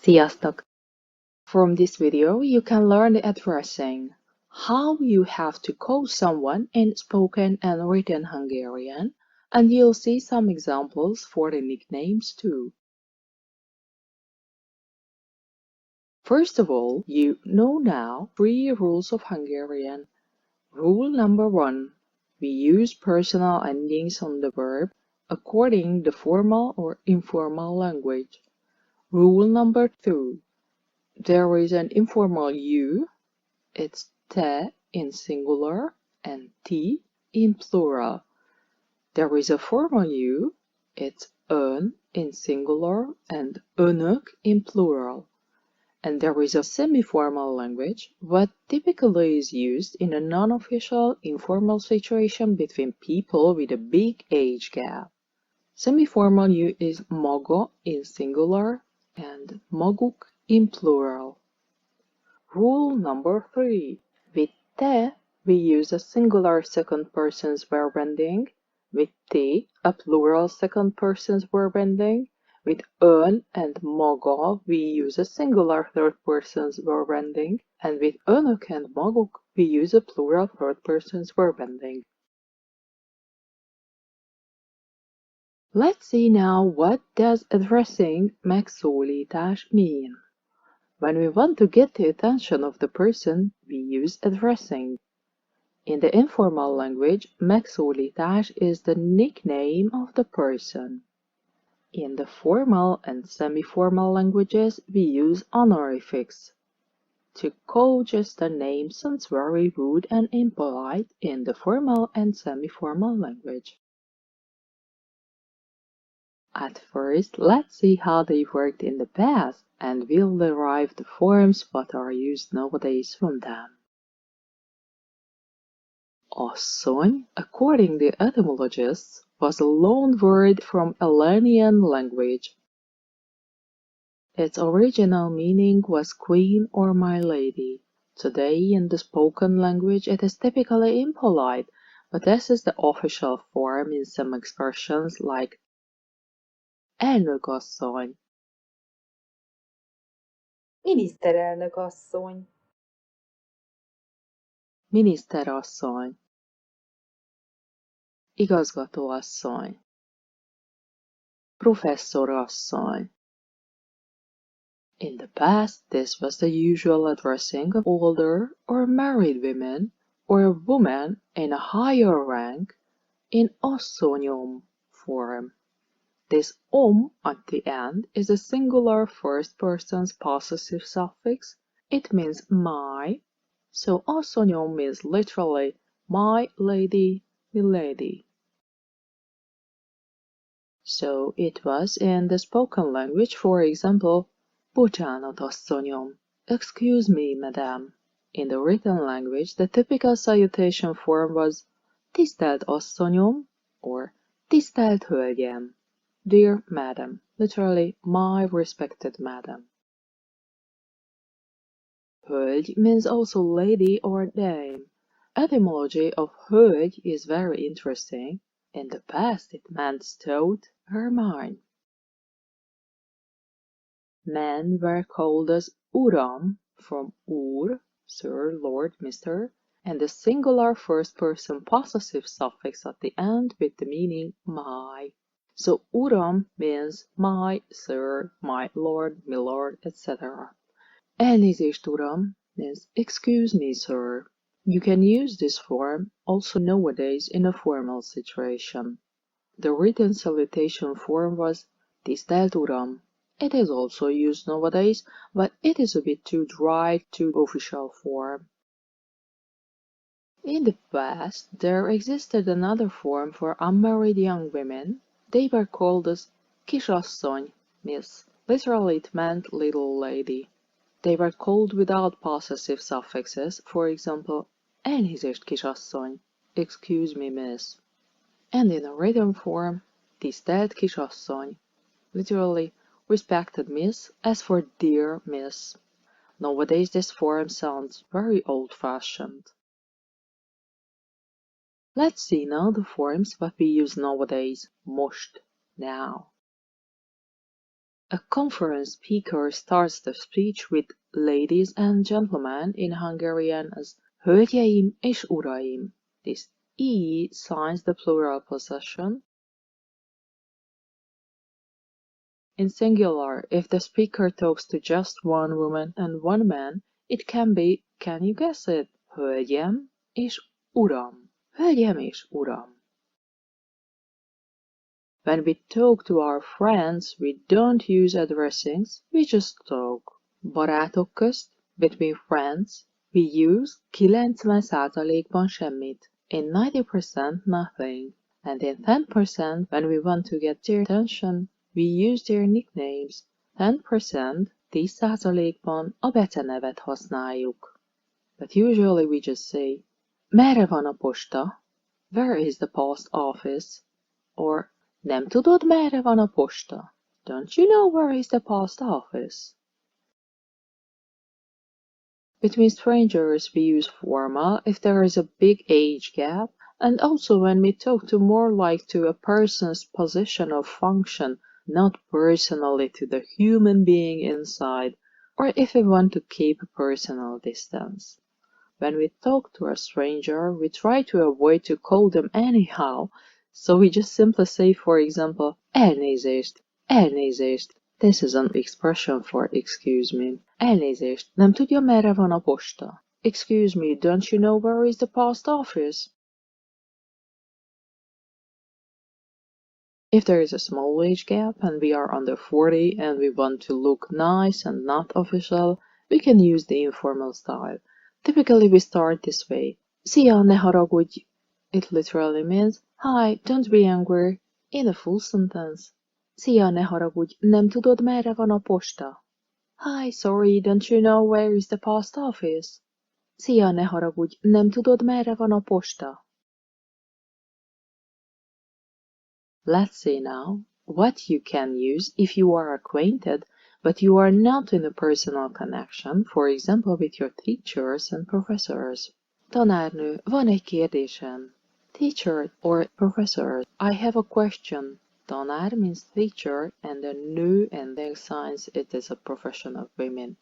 Sziasztok! From this video, you can learn the addressing, how you have to call someone in spoken and written Hungarian, and you'll see some examples for the nicknames too. First of all, you know now 3 rules of Hungarian. Rule number 1. We use personal endings on the verb according to formal or informal language. Rule number 2. There is an informal you, it's te in singular and ti in plural. There is a formal you, it's ön in singular and önök in plural. And there is a semi-formal language, what typically is used in a non-official, informal situation between people with a big age gap. Semi-formal you is maga in singular and maguk in plural. Rule number 3. With te, we use a singular second person's verb ending. With ti, a plural second person's verb ending. With ön and maga, we use a singular third person's verb ending. And with önök and maguk, we use a plural third person's verb ending. Let's see now what does addressing megszólítás mean. When we want to get the attention of the person, we use addressing. In the informal language, megszólítás is the nickname of the person. In the formal and semi-formal languages, we use honorifics. To call just a name sounds very rude and impolite in the formal and semi-formal language. At first, let's see how they worked in the past, and we'll derive the forms that are used nowadays from them. Asszony, according to etymologists, was a loan word from Hellenian language. Its original meaning was queen or my lady. Today, in the spoken language, it is typically impolite, but this is the official form in some expressions like elnök asszony, Miniszterelnök asszony, miniszterasszony, igazgatóasszony, professzorasszony. In the past, this was the usual addressing of older or married women or a woman in a higher rank in asszonyom form. This at the end is a singular first person's possessive suffix. It means my, so asszonyom means literally my lady, milady. So it was in the spoken language, for example, bocsánat asszonyom, excuse me, madam. In the written language, the typical salutation form was tisztelt asszonyom or tisztelt hölgyem, dear madam, literally my respected madam. Hölgy means also lady or dame. Etymology of hölgy is very interesting. In the past it meant stout, ermine. Men were called as uram from úr, sir, lord, mister, and the singular first-person possessive suffix at the end with the meaning my. So uram means my, sir, my lord, milord, etc. Elnézést, uram means excuse me, sir. You can use this form also nowadays in a formal situation. The written salutation form was tisztelt uram. It is also used nowadays, but it is a bit too dry to official form. In the past, there existed another form for unmarried young women. They were called as kisasszony, miss. Literally it meant little lady. They were called without possessive suffixes, for example, elnézést kisasszony, excuse me miss. And in a written form, tisztelt kisasszony, literally respected miss, as for dear miss. Nowadays this form sounds very old-fashioned. Let's see now the forms that we use nowadays, most, now. A conference speaker starts the speech with "Ladies and gentlemen" in Hungarian as "Hölgyeim és uraim". This "e" signs the plural possession. In singular, if the speaker talks to just one woman and one man, it can be, can you guess it? Hölgyem és uram. Hölgyem és uram. When we talk to our friends, we don't use addressings, we just talk. Barátok közt, between friends, we use 90%-ban semmit, in 90% nothing, and in 10% when we want to get their attention, we use their nicknames. 10%, 10%-ban a becenevet használjuk. But usually we just say, merre van a posta? Where is the post office? Or, nem tudod, merre van a posta? Don't you know where is the post office? Between strangers we use formal if there is a big age gap, and also when we talk to more like to a person's position or function, not personally to the human being inside, or if we want to keep a personal distance. When we talk to a stranger, we try to avoid to call them anyhow, so we just simply say, for example, elnézést, elnézést. This is an expression for excuse me. Elnézést, nem tudja, merre van a posta? Excuse me, don't you know where is the post office? If there is a small age gap and we are under 40 and we want to look nice and not official, we can use the informal style. Typically we start this way. Szia, ne haragudj! It literally means, hi, don't be angry, in a full sentence. Szia, ne haragudj, nem tudod, merre van a posta? Hi, sorry, don't you know where is the post office? Szia, ne haragudj, nem tudod, merre van a posta? Let's see now what you can use if you are acquainted, but you are not in a personal connection, for example with your teachers and professors. Tanárnő, van egy kérdésem. Teacher or professor, I have a question. Tanár means teacher and the nő and their signs it is a profession of women.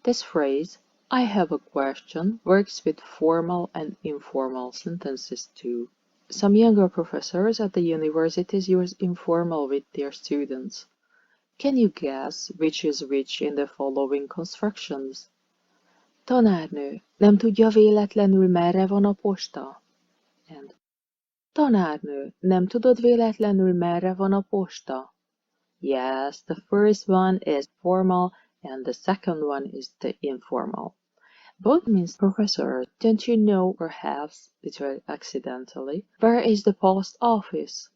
This phrase, I have a question, works with formal and informal sentences too. Some younger professors at the universities use informal with their students. Can you guess which is which in the following constructions? Tanárnő, nem tudja véletlenül, merre van a posta? And Tanárnő, nem tudod véletlenül, merre van a posta? Yes, the first one is formal and the second one is the informal. Both means professor. Don't you know, perhaps, literally accidentally, where is the post office?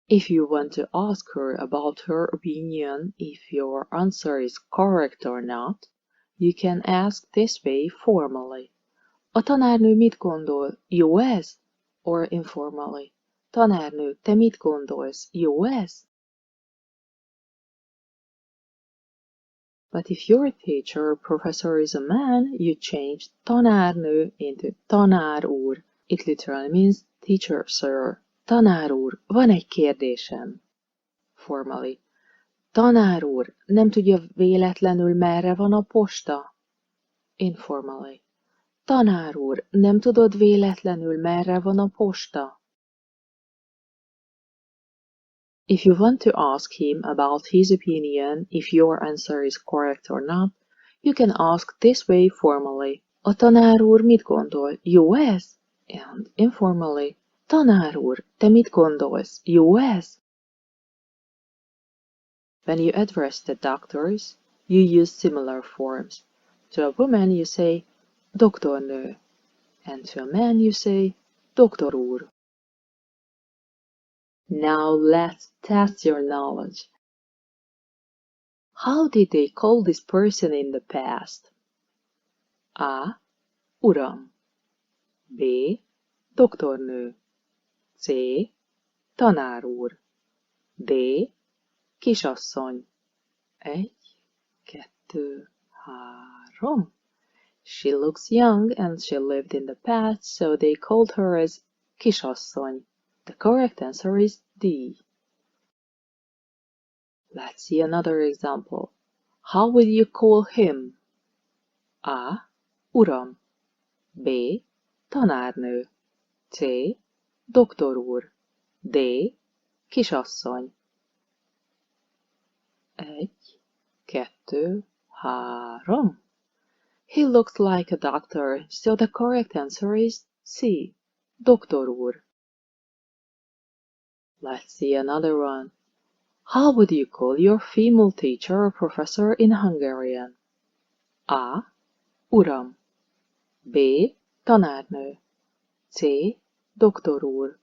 If you want to ask her about her opinion, if your answer is correct or not, you can ask this way formally. A tanárnő mit gondol? Jó ez? Or informally. Tanárnő, te mit gondolsz? Jó ez? But if your teacher or professor is a man, you change tanárnő into tanár úr. It literally means teacher, sir. Tanár úr, van egy kérdésem. Formally. Tanár úr, nem tudja véletlenül, merre van a posta? Informally. Tanár úr, nem tudod véletlenül, merre van a posta? If you want to ask him about his opinion, if your answer is correct or not, you can ask this way formally. A tanár úr mit gondol? Jó ez? And informally. Tanár úr, te mit gondolsz? Jó ez? When you address the doctors, you use similar forms. To a woman you say, doktornő, and to a man you say, doktor úr. Now let's test your knowledge. How did they call this person in the past? A. Uram. B. Doktornő. C. Tanár úr. D. Kisasszony. 1, 2, 3. She looks young and she lived in the past, so they called her as kisasszony. The correct answer is D. Let's see another example. How would you call him? A. Uram. B. Tanárnő. C. Doktor úr. D. Kisasszony. 1, 2, 3. He looks like a doctor, so the correct answer is C. Doktor úr. Let's see another one. How would you call your female teacher or professor in Hungarian? A. Uram. B. Tanárnő. C. Doktor úr.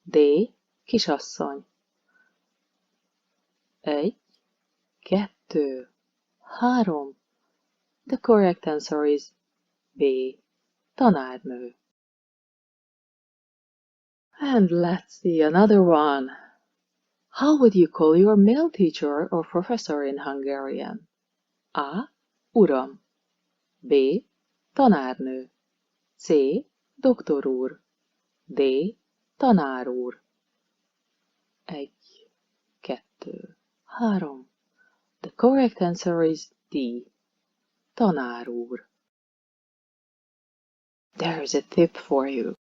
D. Kisasszony. 1, 2, 3. The correct answer is B. Tanárnő. And let's see another one. How would you call your male teacher or professor in Hungarian? A. Uram. B. Tanárnő. C. Doktor úr. D. Tanár úr. 1, 2, 3. The correct answer is D. Tanár úr. There's a tip for you.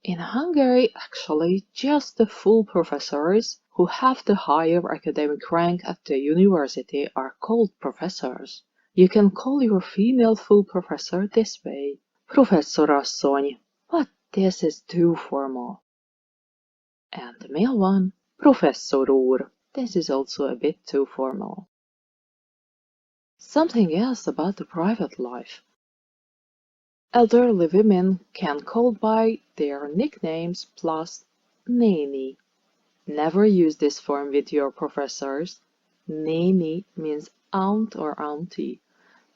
In Hungary, actually, just the full professors who have the higher academic rank at the university are called professors. You can call your female full professor this way, professzorasszony, but this is too formal. And the male one, professzor úr. This is also a bit too formal. Something else about the private life. Elderly women can call by their nicknames plus néni. Never use this form with your professors. Néni means aunt or auntie.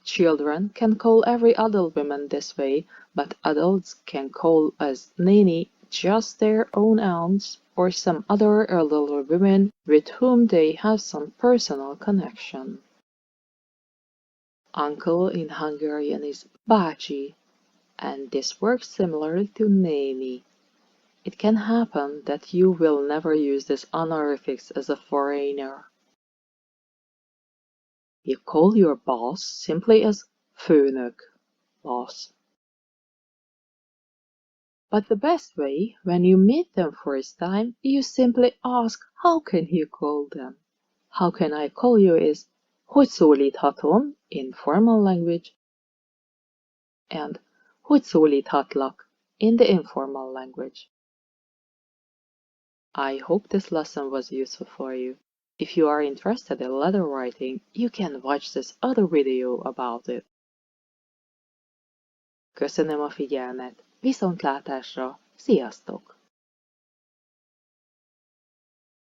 Children can call every adult woman this way, but adults can call as néni just their own aunts or some other elderly women with whom they have some personal connection. Uncle in Hungarian is bácsi, and this works similarly to néni. It can happen that you will never use this honorific as a foreigner. You call your boss simply as főnök, boss. But the best way, when you meet them first time, you simply ask, how can you call them? How can I call you is, hogy szólíthatom in formal language, and hogy szólíthatlak in the informal language. I hope this lesson was useful for you. If you are interested in letter writing, you can watch this other video about it. Köszönöm a figyelmet, viszontlátásra, sziasztok!